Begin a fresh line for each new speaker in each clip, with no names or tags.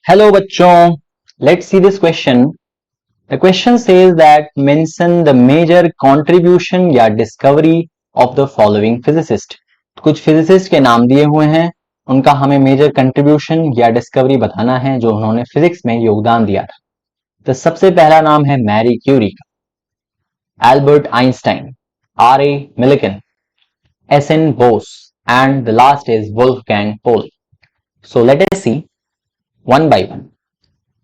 Hello बच्चों, let's see this question. The question says that mention the major contribution या discovery of the following physicist. कुछ physicist के नाम दिए हुए हैं, उनका हमें major contribution या discovery बताना है जो उन्होंने physics में योगदान दिया था. तो सबसे पहला नाम है मैरी क्यूरी का, Albert Einstein, R.A. Millikan, S.N. Bose, and the last is Wolfgang Pauli. So let us see one by one.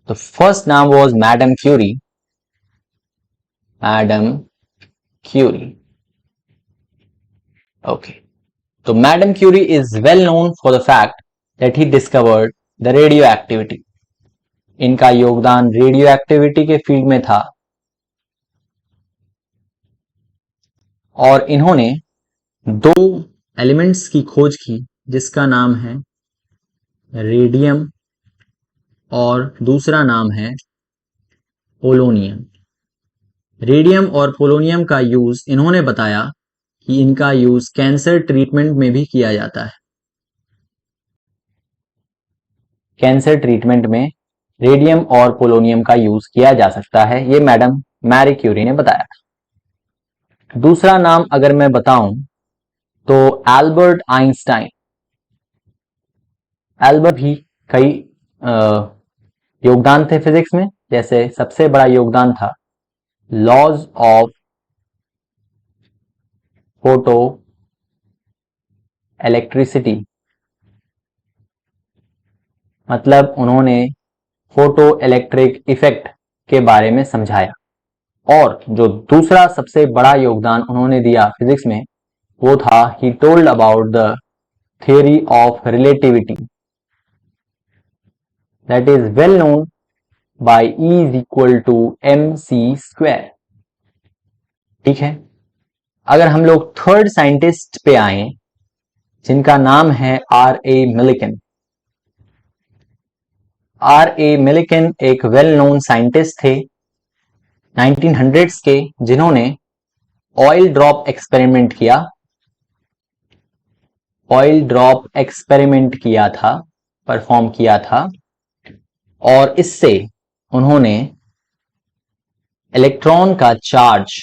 The first name was Madame Curie. Madame Curie. Okay. So Madame Curie is well known for the fact that he discovered the radioactivity. इनका योगदान radio activity के field में था और इन्होंने दो elements की खोज की जिसका नाम है रेडियम और दूसरा नाम है पोलोनियम. रेडियम और पोलोनियम का यूज इन्होंने बताया कि इनका यूज कैंसर ट्रीटमेंट में भी किया जाता है. कैंसर ट्रीटमेंट में रेडियम और पोलोनियम का यूज किया जा सकता है, ये मैडम मैरी क्यूरी ने बताया. दूसरा नाम अगर मैं बताऊं तो एल्बर्ट आइंस्टाइन. एल्बर्ट भी कई योगदान थे फिजिक्स में, जैसे सबसे बड़ा योगदान था लॉज ऑफ फोटो इलेक्ट्रिसिटी, मतलब उन्होंने फोटो इलेक्ट्रिक इफेक्ट के बारे में समझाया. और जो दूसरा सबसे बड़ा योगदान उन्होंने दिया फिजिक्स में वो था he told about the theory of relativity that is well known by E is equal to mc². ठीक है. अगर हम लोग थर्ड साइंटिस्ट पे आए जिनका नाम है R.A. Millikan. R.A. Millikan एक वेल नोन साइंटिस्ट थे 1900s के, जिन्होंने ऑयल ड्रॉप एक्सपेरिमेंट किया. ऑयल ड्रॉप एक्सपेरिमेंट किया था, परफॉर्म किया था और इससे उन्होंने इलेक्ट्रॉन का चार्ज,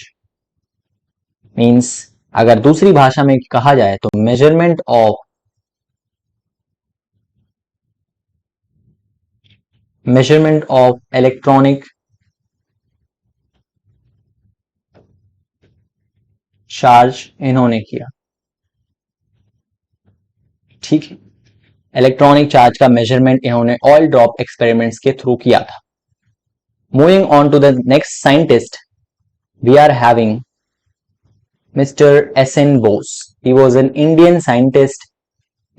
मींस अगर दूसरी भाषा में कहा जाए तो मेजरमेंट ऑफ इलेक्ट्रॉनिक चार्ज इन्होंने किया. ठीक है. इलेक्ट्रॉनिक चार्ज का मेजरमेंट इन्होंने ऑयल ड्रॉप एक्सपेरिमेंट्स के थ्रू किया था. Moving on to the next scientist, we are having Mr. S.N. Bose. He was an Indian scientist.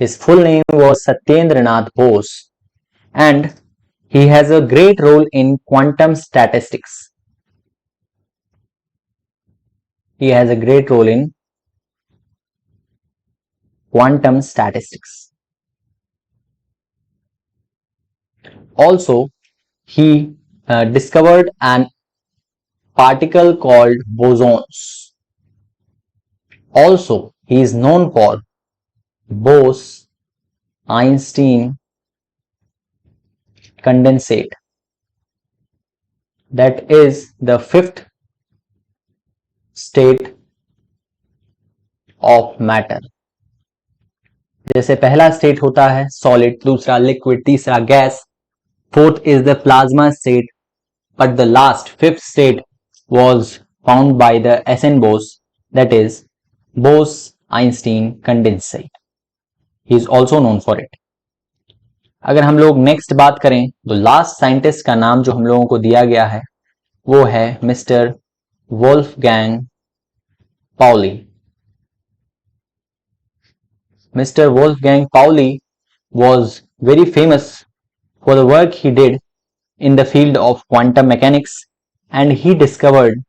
His full name was Satyendranath Bose and he has a great role in quantum statistics. He has a great role in quantum statistics. Also, he discovered an particle called bosons. Also, he is known for Bose-Einstein condensate. That is the fifth state of matter. जैसे पहला state होता है solid, दूसरा liquid, तीसरा gas, fourth is the plasma state, but the last fifth state was found by the S.N. Bose, that is Bose-Einstein condensate. He is also known for it. अगर हम लोग next बात करें तो लास्ट साइंटिस्ट का नाम जो हम लोगों को दिया गया है वो है mister Wolfgang Pauli. Mr. Wolfgang Pauli was very famous for the work he did in the field of quantum mechanics and he discovered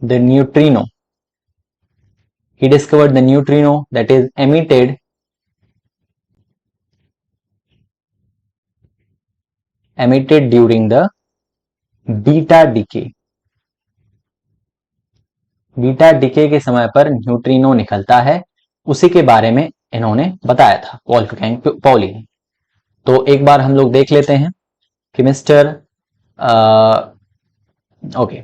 the neutrino. He discovered the neutrino that is emitted during the beta decay. Beta decay के समय पर neutrino निकलता है, उसी के बारे में इन्होंने बताया था वोल्फगैंग पाउली ने. तो एक बार हम लोग देख लेते हैं कि mister okay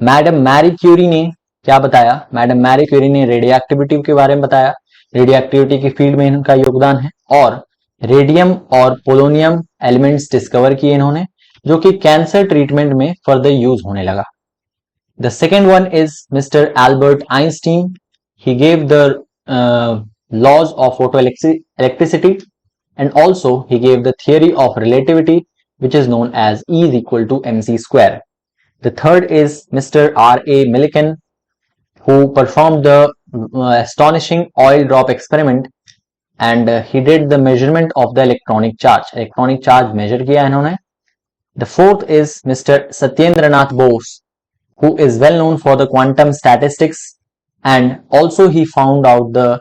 madam Marie Curie ने क्या बताया? मैडम मैरी क्यूरी ने रेडियो एक्टिविटी के बारे में बताया, रेडियो एक्टिविटी की फील्ड में इनका योगदान है, और रेडियम और पोलोनियम एलिमेंट्स डिस्कवर किए इन्होंने, जो कि कैंसर ट्रीटमेंट में फर्दर यूज होने लगा। The second one is Mr. Albert Einstein. He gave the laws of photoelectricity, and also he gave the theory of relativity, which is known as E is equal to mc square. The third is Mr. R.A. Millikan, who performed the astonishing oil drop experiment, and he did the measurement of the electronic charge. Electronic charge measure किया इन्होंने. The fourth is Mr. Satyendranath Bose, who is well known for the quantum statistics, and also he found out the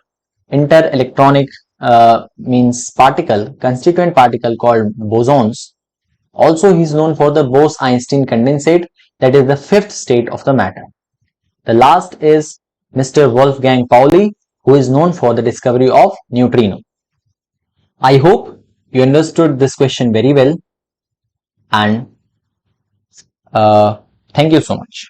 interelectronic means particle, constituent particle called bosons. Also he is known for the Bose-Einstein condensate, that is the fifth state of the matter. The last is Mr. Wolfgang Pauli, who is known for the discovery of neutrino. I hope you understood this question very well, and thank you so much.